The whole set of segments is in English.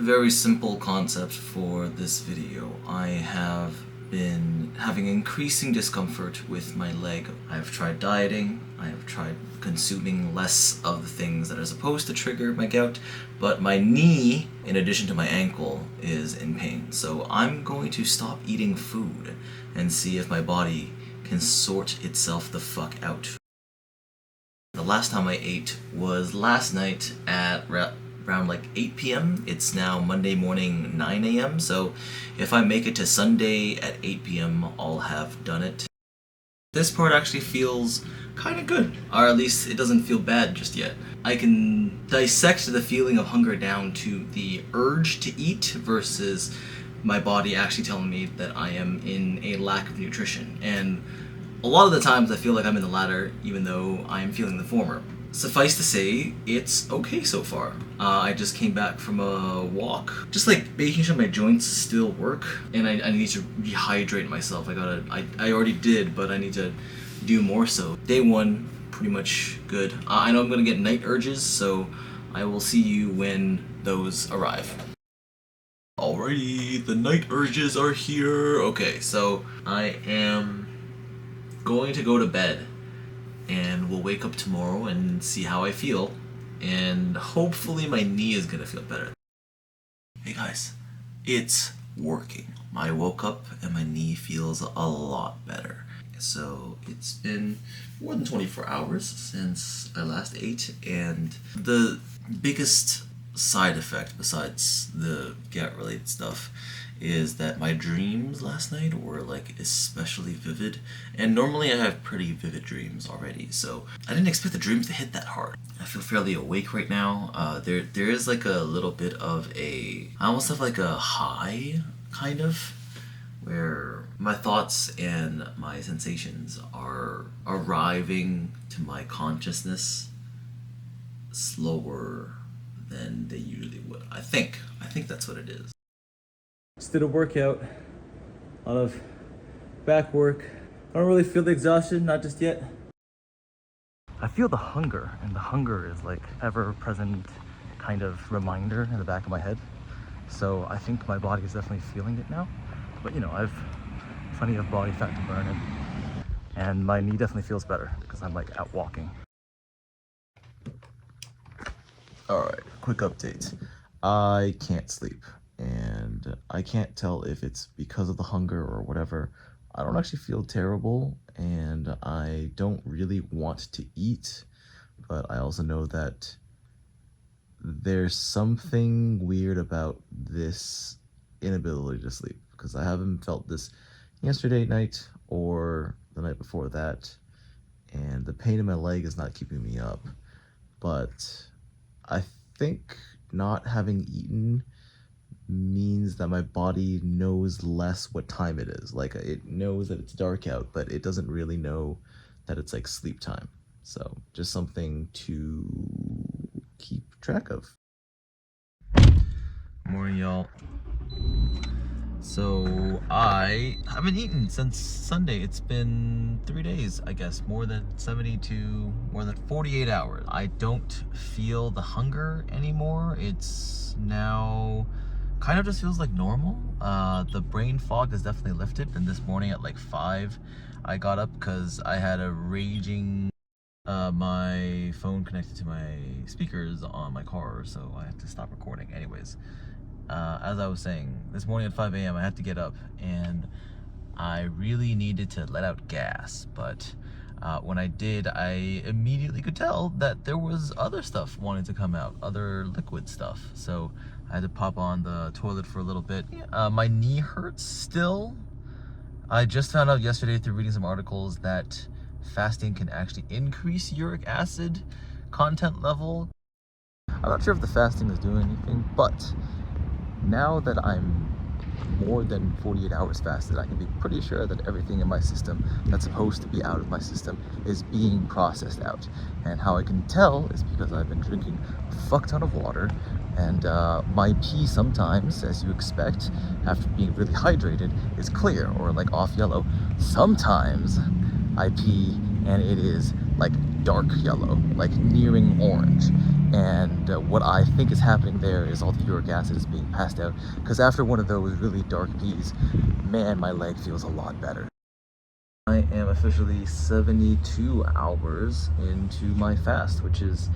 Very simple concept for this video. I have been having increasing discomfort with my leg. I've tried dieting, I have tried consuming less of the things that are supposed to trigger my gout, but my knee, in addition to my ankle, is in pain. So I'm going to stop eating food and see if my body can sort itself the fuck out. The last time I ate was last night at around like 8 p.m. It's now Monday morning 9 a.m. So if I make it to Sunday at 8 p.m. I'll have done it. This part actually feels kind of good, or at least it doesn't feel bad just yet. I can dissect the feeling of hunger down to the urge to eat versus my body actually telling me that I am in a lack of nutrition. And a lot of the times I feel like I'm in the latter, even though I'm feeling the former. Suffice to say, it's okay so far. I just came back from a walk, just like making sure my joints still work, and I need to rehydrate myself. I already did, but I need to do more so. Day one, pretty much good. I know I'm gonna get night urges, so I will see you when those arrive. Alrighty, the night urges are here. Okay, so I am going to go to bed. And we'll wake up tomorrow and see how I feel, and hopefully my knee is gonna feel better. Hey guys, it's working. I woke up and my knee feels a lot better. So it's been more than 24 hours since I last ate, and the biggest side effect besides the gout related stuff is that my dreams last night were like especially vivid, and normally I have pretty vivid dreams already, so I didn't expect the dreams to hit that hard. I feel fairly awake right now. There is like a little bit of I almost have like a high, kind of, where my thoughts and my sensations are arriving to my consciousness slower than they usually would. I think that's what it is. Just did a workout, a lot of back work. I don't really feel the exhaustion, not just yet. I feel the hunger, and the hunger is like ever-present kind of reminder in the back of my head. So I think my body is definitely feeling it now. But you know, I have plenty of body fat to burn in. And my knee definitely feels better because I'm like out walking. Alright, quick update. I can't sleep, and I can't tell if it's because of the hunger or whatever. I don't actually feel terrible, and I don't really want to eat, but I also know that there's something weird about this inability to sleep, because I haven't felt this yesterday night or the night before that, and the pain in my leg is not keeping me up. But I think not having eaten means that my body knows less what time it is. Like, it knows that it's dark out, but it doesn't really know that it's like sleep time. So just something to keep track of. Morning, y'all. So I haven't eaten since Sunday. It's been 3 days, I guess, more than 48 hours. I don't feel the hunger anymore. It's now kind of just feels like normal. The brain fog is definitely lifted, and this morning at like 5 I got up because I had a raging my phone connected to my speakers on my car, so I had to stop recording. Anyways, as I was saying, this morning at 5 a.m. I had to get up, and I really needed to let out gas, but when I did, I immediately could tell that there was other stuff wanting to come out, other liquid stuff. So I had to pop on the toilet for a little bit. My knee hurts still. I just found out yesterday through reading some articles that fasting can actually increase uric acid content level. I'm not sure if the fasting is doing anything, but now that I'm more than 48 hours fasted, I can be pretty sure that everything in my system that's supposed to be out of my system is being processed out. And how I can tell is because I've been drinking a fuck ton of water, and my pee sometimes, as you expect, after being really hydrated, is clear or like off yellow. Sometimes I pee and it is like dark yellow, like nearing orange. And what I think is happening there is all the uric acid is being passed out. Because after one of those really dark peas, man, my leg feels a lot better. I am officially 72 hours into my fast, which is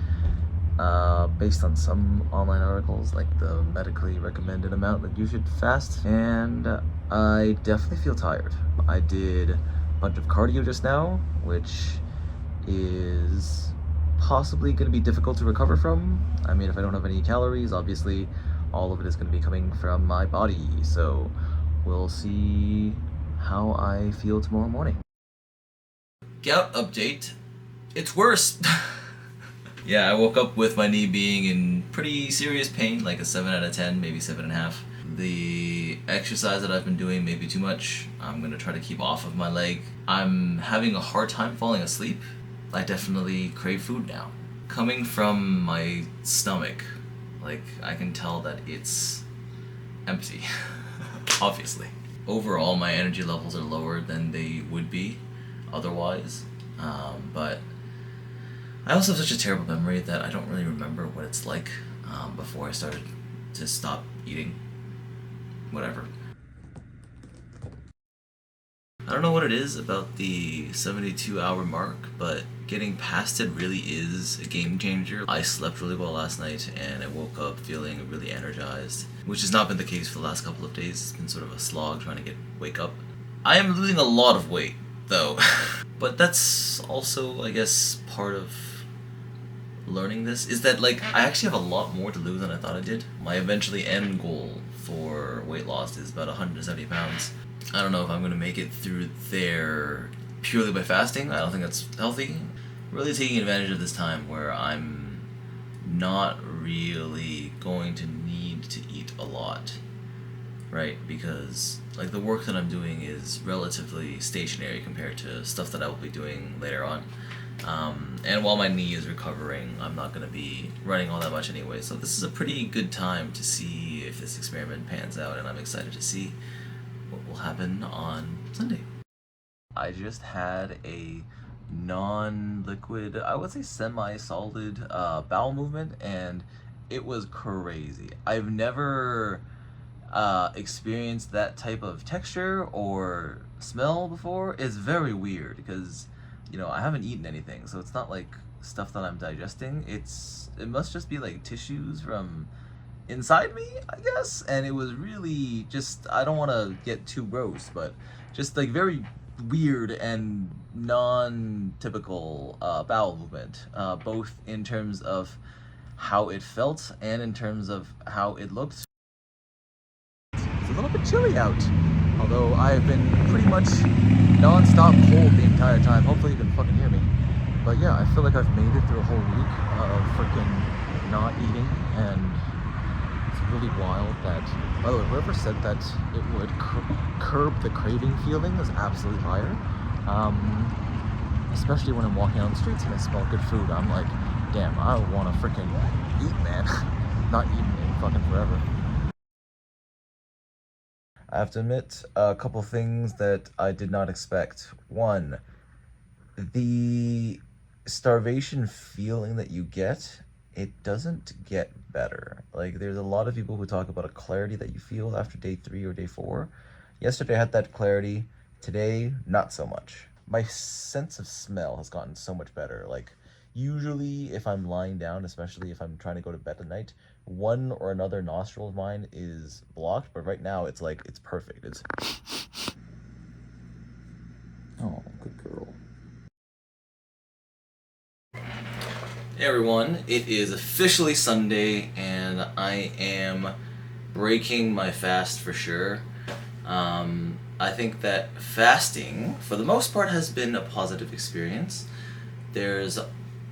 based on some online articles, like the medically recommended amount that you should fast. And I definitely feel tired. I did a bunch of cardio just now, which is possibly going to be difficult to recover from. I mean, if I don't have any calories, obviously all of it is going to be coming from my body. So we'll see how I feel tomorrow morning. Gout update. It's worse. Yeah, I woke up with my knee being in pretty serious pain, like a 7 out of 10, maybe 7.5. The exercise that I've been doing may be too much. I'm going to try to keep off of my leg. I'm having a hard time falling asleep. I definitely crave food now. Coming from my stomach, like, I can tell that it's empty, obviously. Overall, my energy levels are lower than they would be otherwise, but I also have such a terrible memory that I don't really remember what it's like before I started to stop eating. Whatever. I don't know what it is about the 72-hour mark, but getting past it really is a game changer. I slept really well last night and I woke up feeling really energized, which has not been the case for the last couple of days. It's been sort of a slog trying to wake up. I am losing a lot of weight, though. But that's also, I guess, part of learning this, is that, like, I actually have a lot more to lose than I thought I did. My eventually end goal for weight loss is about 170 pounds. I don't know if I'm going to make it through there purely by fasting. I don't think that's healthy. Really taking advantage of this time where I'm not really going to need to eat a lot, right? Because, like, the work that I'm doing is relatively stationary compared to stuff that I will be doing later on. And while my knee is recovering, I'm not going to be running all that much anyway. So this is a pretty good time to see if this experiment pans out, and I'm excited to see what will happen on Sunday. I just had a non-liquid, I would say semi-solid bowel movement, and it was crazy. I've never experienced that type of texture or smell before. It's very weird because, you know, I haven't eaten anything, so it's not like stuff that I'm digesting. It must just be like tissues from inside me, I guess. And it was really just, I don't want to get too gross, but just like very weird and non-typical bowel movement, both in terms of how it felt and in terms of how it looked. It's a little bit chilly out, although I've been pretty much non-stop cold the entire time. Hopefully you can fucking hear me. But yeah, I feel like I've made it through a whole week of freaking not eating, and it's really wild that, by the way, whoever said that it would curb the craving feeling is absolutely liar. Especially when I'm walking on the streets and I smell good food, I'm like, damn, I want to freaking eat, man. Not eating in fucking forever. I have to admit a couple things that I did not expect. One, the starvation feeling that you get, it doesn't get better. Like, there's a lot of people who talk about a clarity that you feel after day 3 or day 4. Yesterday I had that clarity. Today, not so much. My sense of smell has gotten so much better. Like, usually if I'm lying down, especially if I'm trying to go to bed at night, one or another nostril of mine is blocked, but right now it's like, it's perfect. It's... Oh, good girl. Hey everyone, it is officially Sunday and I am breaking my fast for sure. I think that fasting, for the most part, has been a positive experience. There's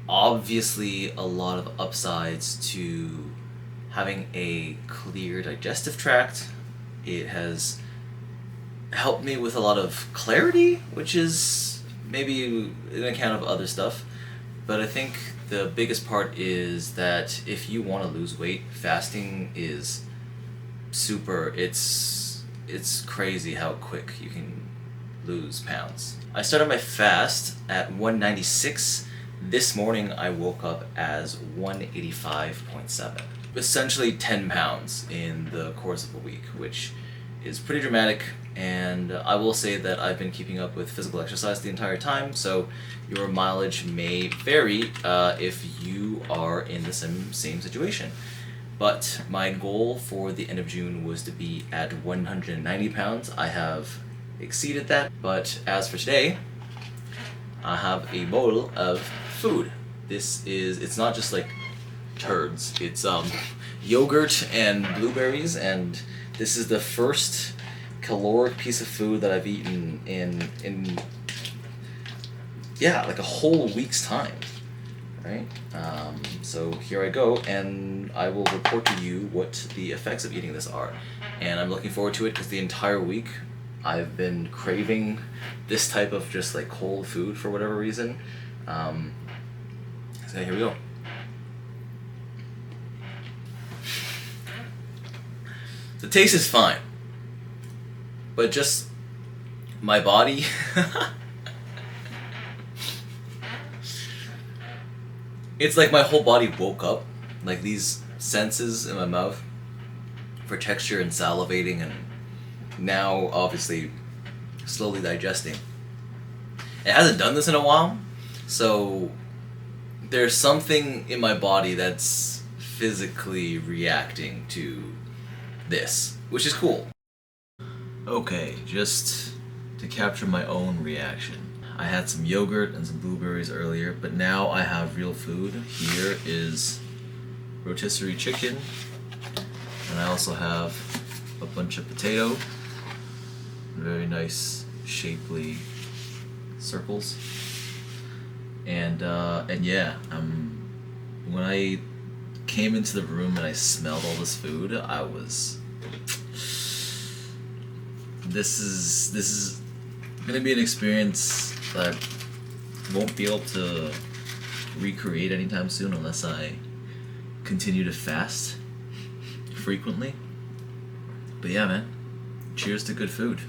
obviously a lot of upsides to having a clear digestive tract. It has helped me with a lot of clarity, which is maybe an account of other stuff. But I think the biggest part is that if you want to lose weight, fasting is super. It's crazy how quick you can lose pounds. I started my fast at 196 This morning I woke up as 185.7. Essentially 10 pounds in the course of a week, which is pretty dramatic. And I will say that I've been keeping up with physical exercise the entire time, so your mileage may vary if you are in the same situation. But my goal for the end of June was to be at 190 pounds. I have exceeded that, but as for today, I have a bowl of food. It's not just like turds, it's yogurt and blueberries, and this is the first caloric piece of food that I've eaten in yeah, like a whole week's time, right? So here I go, and I will report to you what the effects of eating this are. And I'm looking forward to it because the entire week I've been craving this type of just like cold food for whatever reason. So here we go. The taste is fine, but just my body it's like my whole body woke up, like these senses in my mouth for texture and salivating, and now obviously slowly digesting. It hasn't done this in a while, so there's something in my body that's physically reacting to this, which is cool. Okay, just to capture my own reaction. I had some yogurt and some blueberries earlier, but now I have real food. Here is rotisserie chicken, and I also have a bunch of potato, very nice shapely circles, and yeah, when I came into the room and I smelled all this food, I was, this is gonna be an experience that I won't be able to recreate anytime soon unless I continue to fast frequently. But yeah, man, cheers to good food.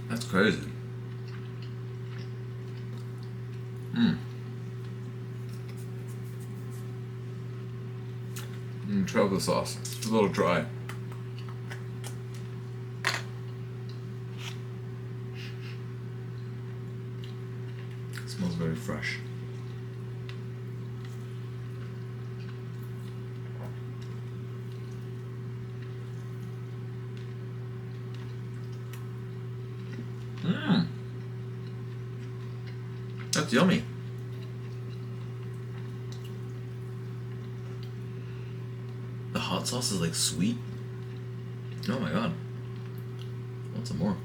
That's crazy. Chocolate sauce. It's a little dry. It smells very fresh. That's yummy. The hot sauce is like sweet. Oh my god. Want some more?